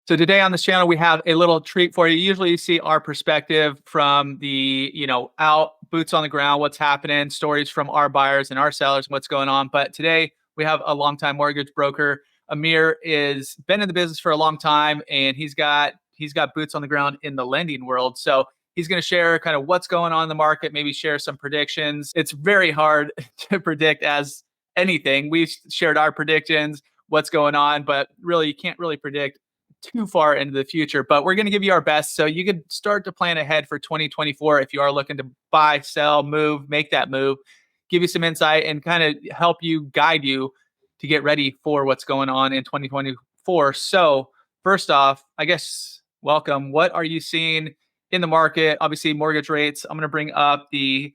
So today on this channel, we have a little treat for you. Usually you see our perspective from the, out boots on the ground, what's happening, stories from our buyers and our sellers, what's going on. But today we have a longtime mortgage broker. Amir is been in the business for a long time, and he's got boots on the ground in the lending world. So he's going to share kind of what's going on in the market, maybe share some predictions. It's very hard to predict as anything. We've shared our predictions, what's going on, but really you can't really predict too far into the future, but we're going to give you our best so you can start to plan ahead for 2024 if you are looking to buy, sell, move, make that move, give you some insight and kind of help you, guide you to get ready for what's going on in 2024. So first off, I guess, welcome. What are you seeing in the market? Obviously, mortgage rates. I'm going to bring up the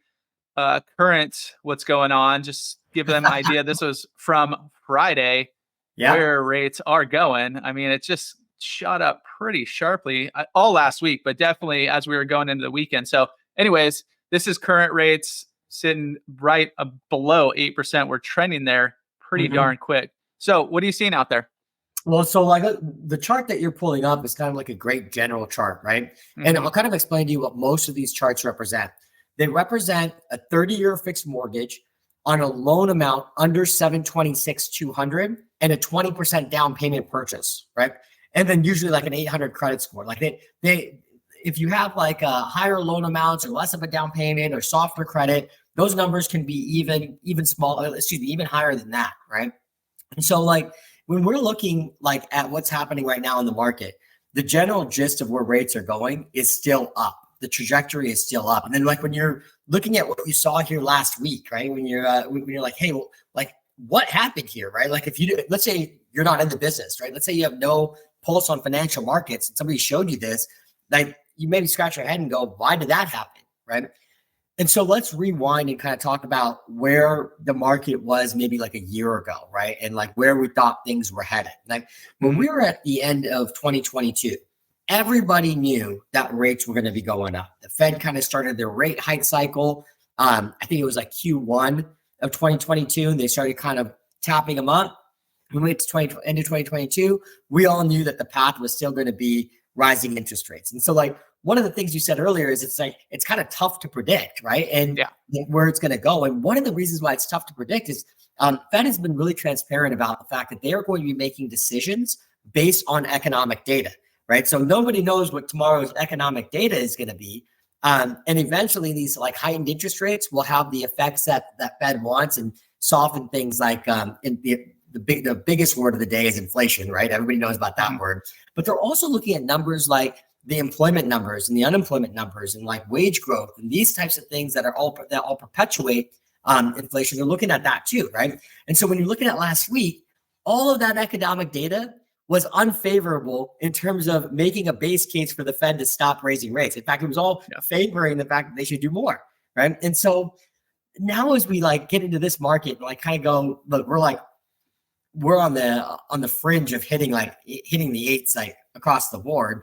current what's going on, just give them an idea. This was from Friday, where rates are going. I mean, it's just shot up pretty sharply all last week, but definitely as we were going into the weekend. So anyways, this is current rates sitting right below 8%. We're trending there pretty darn quick. So what are you seeing out there? Well, so like the chart that you're pulling up is kind of like a great general chart, right? And I'll kind of explain to you what most of these charts represent. They represent a 30-year fixed mortgage on a loan amount under $726,200 and a 20% down payment purchase, right? And then usually like an 800 credit score. Like they if you have like a higher loan amounts or less of a down payment or softer credit, those numbers can be even smaller, even higher than that, right? And so like when we're looking like at what's happening right now in the market, the general gist of where rates are going is still up. The trajectory is still up. And then like when you're looking at what you saw here last week, right? When you're like, hey, well, like what happened here, right? Like if you, let's say you're not in the business, right? Let's say you have no pulse on financial markets and somebody showed you this, like you maybe scratch your head and go, why did that happen, right? And so let's rewind and kind of talk about where the market was maybe like a year ago, right? And like where we thought things were headed. Like when we were at the end of 2022, everybody knew that rates were going to be going up. The Fed kind of started their rate hike cycle. I think it was like Q1 of 2022, and they started kind of tapping them up. When we went to end of 2022, we all knew that the path was still going to be rising interest rates. And so like one of the things you said earlier is it's kind of tough to predict, right? And where it's going to go. And one of the reasons why it's tough to predict is Fed has been really transparent about the fact that they are going to be making decisions based on economic data, right? So nobody knows what tomorrow's economic data is going to be. And eventually these like heightened interest rates will have the effects that Fed wants and soften things like the biggest word of the day is inflation, right? Everybody knows about that word. But they're also looking at numbers like the employment numbers and the unemployment numbers and like wage growth and these types of things that all perpetuate inflation. They're looking at that too, right? And so when you're looking at last week, all of that economic data was unfavorable in terms of making a base case for the Fed to stop raising rates. In fact, it was all favoring the fact that they should do more, right? And so now as we like get into this market and like kind of go, look, we're on the fringe of hitting the eights like across the board.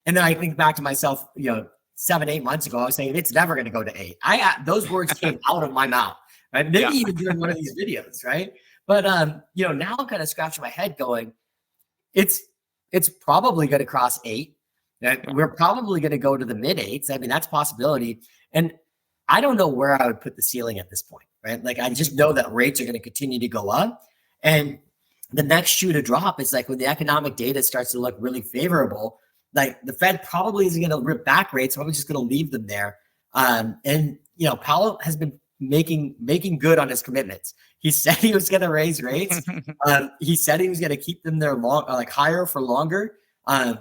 And then I think back to myself, 7-8 months ago, I was saying it's never going to go to 8. Those words came out of my mouth, right? Maybe even during one of these videos, right? But now I'm kind of scratching my head going, it's probably going to cross 8. We're probably going to go to the mid 8s. I mean, that's a possibility. And I don't know where I would put the ceiling at this point, right? Like I just know that rates are going to continue to go up. And the next shoe to drop is like when the economic data starts to look really favorable, like the Fed probably isn't going to rip back rates. Probably just going to leave them there. And Powell has been making good on his commitments. He said he was going to raise rates. He said he was going to keep them there higher for longer. I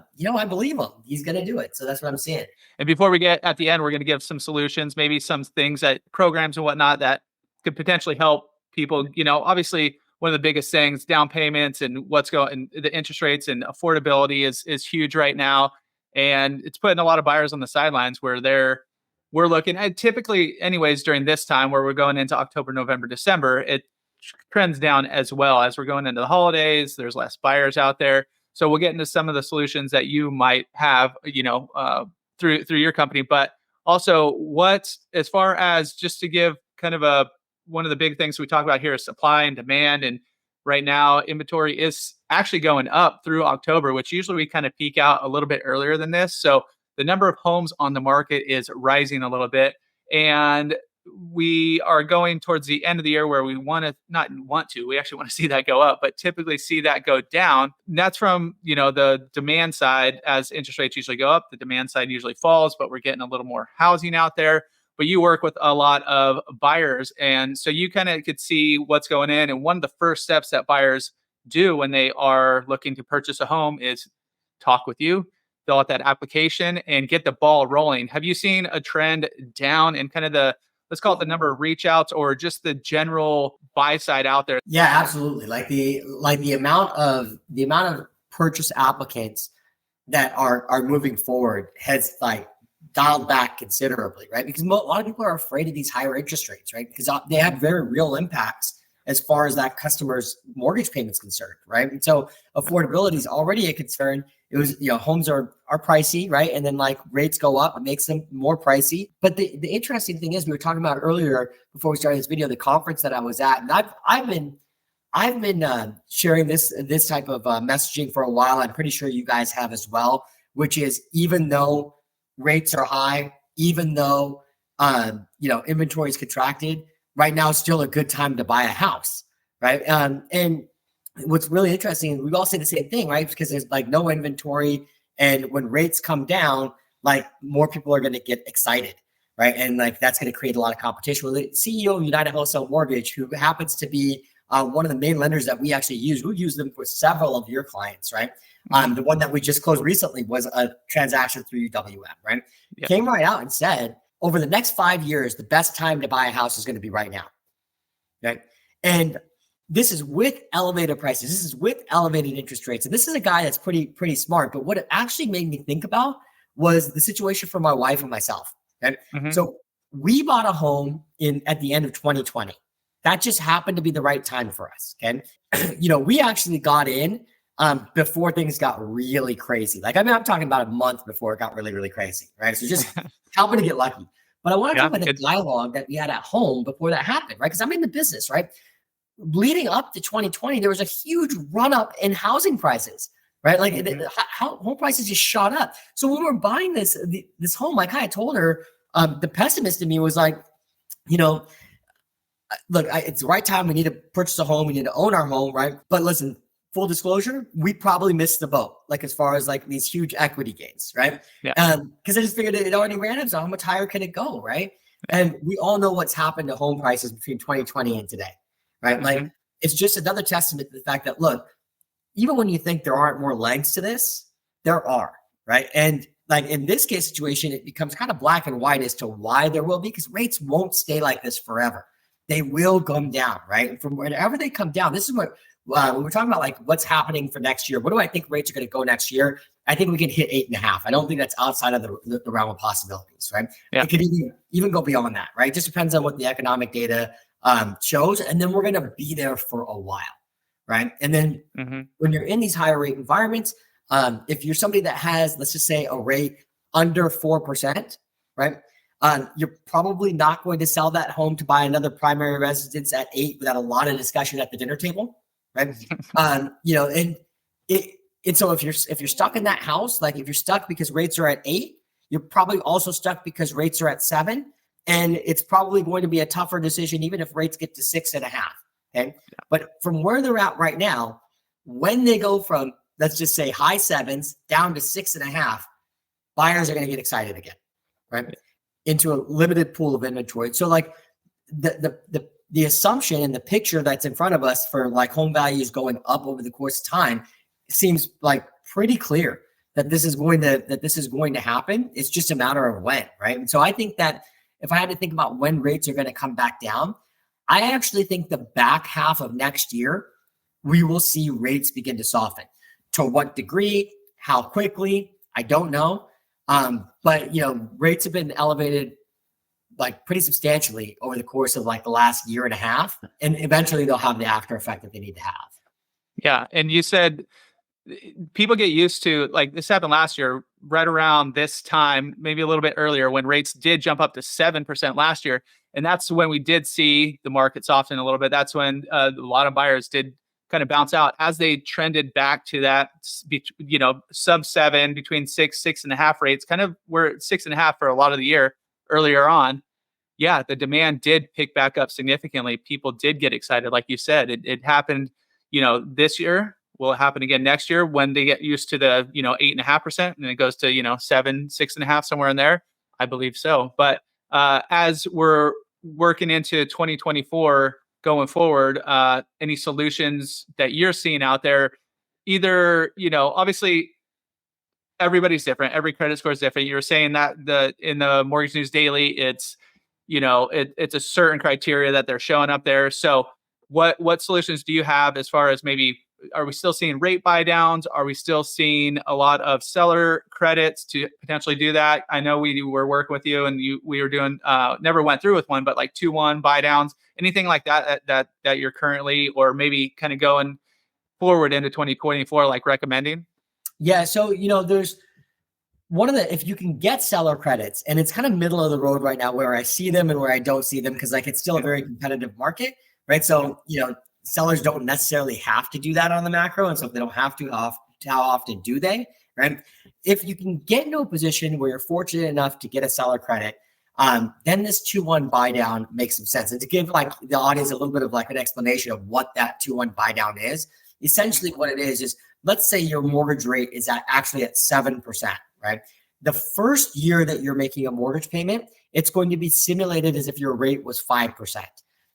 believe him. He's going to do it. So that's what I'm seeing. And before we get at the end, we're going to give some solutions, maybe some things that programs and whatnot that could potentially help people. Obviously, one of the biggest things, down payments and what's going, the interest rates and affordability is huge right now. And it's putting a lot of buyers on the sidelines where we're looking at typically anyways during this time where we're going into October, November, December, it trends down as well as we're going into the holidays. There's less buyers out there. So we'll get into some of the solutions that you might have, through your company, but also as far as just to give kind of one of the big things we talk about here is supply and demand. And right now, inventory is actually going up through October, which usually we kind of peak out a little bit earlier than this. So the number of homes on the market is rising a little bit. And we are going towards the end of the year where we want to not want to, we actually want to see that go up, but typically see that go down. And that's from, the demand side. As interest rates usually go up, the demand side usually falls, but we're getting a little more housing out there. But you work with a lot of buyers, and so you kind of could see what's going in. And one of the first steps that buyers do when they are looking to purchase a home is talk with you, fill out that application, and get the ball rolling. Have you seen a trend down in kind of let's call it the number of reach outs, or just the general buy side out there? Yeah, absolutely. Like the amount of purchase applicants that are moving forward has like dialed back considerably, right? Because a lot of people are afraid of these higher interest rates, right? Because they have very real impacts as far as that customer's mortgage payment's concerned, right? And so affordability is already a concern. It was, homes are pricey, right? And then like rates go up, it makes them more pricey. But the interesting thing is, we were talking about earlier before we started this video, the conference that I was at, and I've been sharing this type of messaging for a while. I'm pretty sure you guys have as well, which is, even though rates are high, even though inventory is contracted, right now is still a good time to buy a house, right? And what's really interesting, we all say the same thing, right? Because there's like no inventory, and when rates come down, like more people are going to get excited, right? And like that's going to create a lot of competition. Well, the CEO of United Wholesale Mortgage, who happens to be one of the main lenders that we actually use, we use them for several of your clients, right? The one that we just closed recently was a transaction through UWM, right? Yep. Came right out and said, over the next 5 years, the best time to buy a house is going to be right now, right? And this is with elevated prices. This is with elevated interest rates. And this is a guy that's pretty smart. But what it actually made me think about was the situation for my wife and myself. Okay? Mm-hmm. So we bought a home at the end of 2020. That just happened to be the right time for us. Okay. We actually got in before things got really crazy. Like, I'm talking about a month before it got really, really crazy. Right. So just happened to get lucky. But I want to talk about the dialogue that we had at home before that happened, right? Because I'm in the business, right? Leading up to 2020, there was a huge run up in housing prices, right? Like home prices just shot up. So when we're buying this home, I kind of told her, the pessimist in me was like, look, it's the right time. We need to purchase a home. We need to own our home, right? But listen, full disclosure, we probably missed the boat, like as far as like these huge equity gains, right? Yeah. Because I just figured it already ran up. So how much higher can it go, right? And we all know what's happened to home prices between 2020 and today, right? Mm-hmm. Like, it's just another testament to the fact that, look, even when you think there aren't more legs to this, there are, right? And like in this case situation, it becomes kind of black and white as to why there will be, because rates won't stay like this forever. They will come down, right? And from whenever they come down, this is what when we're talking about, like what's happening for next year. What do I think rates are going to go next year? I think we can hit 8.5. I don't think that's outside of the realm of possibilities, right? Yeah. It could even go beyond that, right? It just depends on what the economic data shows, and then we're going to be there for a while, right? And then when you're in these higher rate environments, if you're somebody that has, let's just say, a rate under 4%, right? You're probably not going to sell that home to buy another primary residence at 8 without a lot of discussion at the dinner table, right? And so if you're stuck in that house, like if you're stuck because rates are at 8, you're probably also stuck because rates are at 7, and it's probably going to be a tougher decision even if rates get to 6.5. Okay, yeah. But from where they're at right now, when they go from, let's just say, high 7s down to 6.5, buyers are going to get excited again, right? Yeah. Into a limited pool of inventory. So like the assumption and the picture that's in front of us for like home values going up over the course of time seems like pretty clear that this is going to happen. It's just a matter of when, right? And so I think that if I had to think about when rates are going to come back down, I actually think the back half of next year, we will see rates begin to soften. To what degree, how quickly, I don't know. But rates have been elevated like pretty substantially over the course of like the last year and a half, and eventually they'll have the after effect that they need to have. Yeah. And you said people get used to, like, this happened last year, right around this time, maybe a little bit earlier, when rates did jump up to 7% last year. And that's when we did see the market soften a little bit. That's when a lot of buyers did kind of bounce out as they trended back to that, sub 7, between 6.5 rates, kind of were 6.5 for a lot of the year earlier on. Yeah, the demand did pick back up significantly. People did get excited. Like you said, it happened, this year. Will it happen again next year when they get used to the, 8.5%, and it goes to, 7, 6.5, somewhere in there? I believe so. But as we're working into 2024 going forward, any solutions that you're seeing out there? Either, obviously everybody's different. Every credit score is different. You're saying that in the Mortgage News Daily, it's it's a certain criteria that they're showing up there. So what solutions do you have as far as, maybe, are we still seeing rate buy downs? Are we still seeing a lot of seller credits to potentially do that? I know we were working with you, and we were doing, never went through with one, but like 2-1 buy downs, anything like that you're currently, or maybe kind of going forward into 2024, like recommending? Yeah. So, there's if you can get seller credits, and it's kind of middle of the road right now where I see them and where I don't see them, because like it's still a very competitive market, right? So, sellers don't necessarily have to do that on the macro. And so if they don't have to, how often do they, right? If you can get into a position where you're fortunate enough to get a seller credit, then this 2-1 buy down makes some sense. And to give like the audience a little bit of like an explanation of what that 2-1 buy down is, essentially what it is let's say your mortgage rate is actually at 7%, right? The first year that you're making a mortgage payment, it's going to be simulated as if your rate was 5%.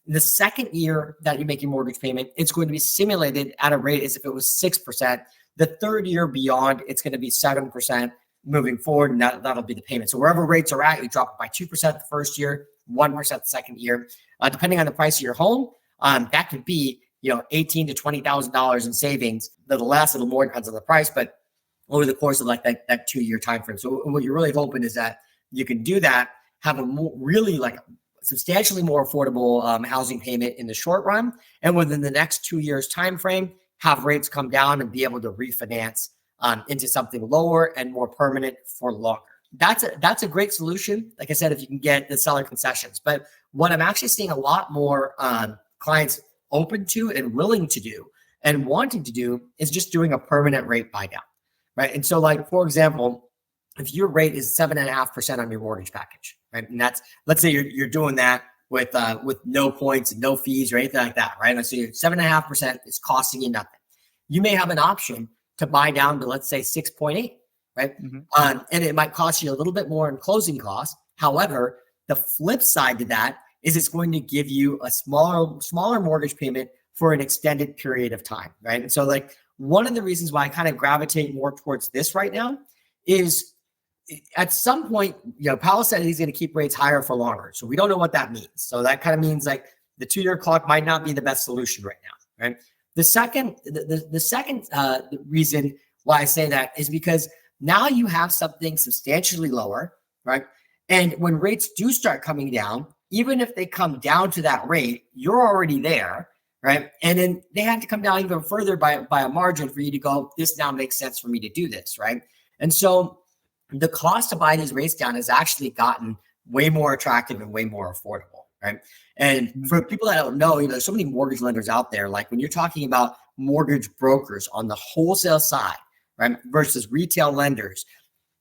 The second year that you make your mortgage payment, it's going to be simulated at a rate as if it was 6%. The third year beyond, it's going to be 7% moving forward, and that'll be the payment. So wherever rates are at, you drop it by 2% the first year, 1% the second year. Depending on the price of your home, that could be $18,000 to $20,000 in savings. A little less, a little more, depends on the price, but over the course of like that 2-year time frame. So what you're really hoping is that you can do that, have a really like substantially more affordable housing payment in the short run, and within the next 2 years time frame, have rates come down and be able to refinance into something lower and more permanent for longer. That's a great solution. Like I said, if you can get the seller concessions. But what I'm actually seeing a lot more clients open to and willing to do and wanting to do is just doing a permanent rate buy down, right? And so, like, for example, if your rate is 7.5% on your mortgage package, right? And that's, let's say you're doing that with no points and no fees or anything like that, right? And so your 7.5% is costing you nothing. You may have an option to buy down to, let's say, 6.8, right? Mm-hmm. And it might cost you a little bit more in closing costs. However, the flip side to that is it's going to give you a smaller mortgage payment for an extended period of time, right? And so, like, one of the reasons why I kind of gravitate more towards this right now is at some point, Powell said he's going to keep rates higher for longer. So we don't know what that means. So that kind of means like the 2-year clock might not be the best solution right now, right? The second reason why I say that is because now you have something substantially lower, right? And when rates do start coming down, even if they come down to that rate, you're already there, right? And then they have to come down even further by a margin for you to go, this now makes sense for me to do this, right? And so the cost to buy these rates down has actually gotten way more attractive and way more affordable, right? And for people that don't know, there's so many mortgage lenders out there. Like when you're talking about mortgage brokers on the wholesale side, right, versus retail lenders,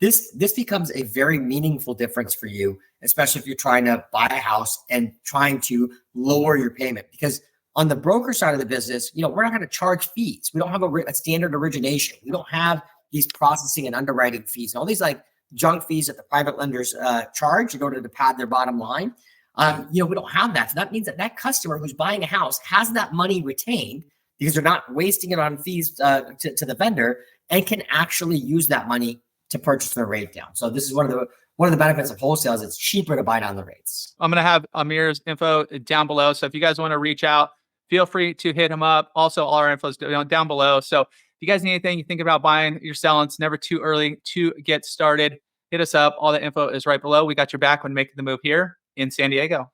this becomes a very meaningful difference for you, especially if you're trying to buy a house and trying to lower your payment. Because on the broker side of the business, we're not going to charge fees. We don't have a standard origination. We don't have these processing and underwriting fees and all these like junk fees that the private lenders charge in order to pad their bottom line. We don't have that. So that means that customer who's buying a house has that money retained because they're not wasting it on fees to the vendor and can actually use that money to purchase their rate down. So this is one of the benefits of wholesale is it's cheaper to buy down the rates. I'm going to have Amir's info down below. So if you guys want to reach out, feel free to hit him up. Also, all our info is down below. So if you guys need anything, you think about buying, you're selling, it's never too early to get started. Hit us up. All the info is right below. We got your back when making the move here in San Diego.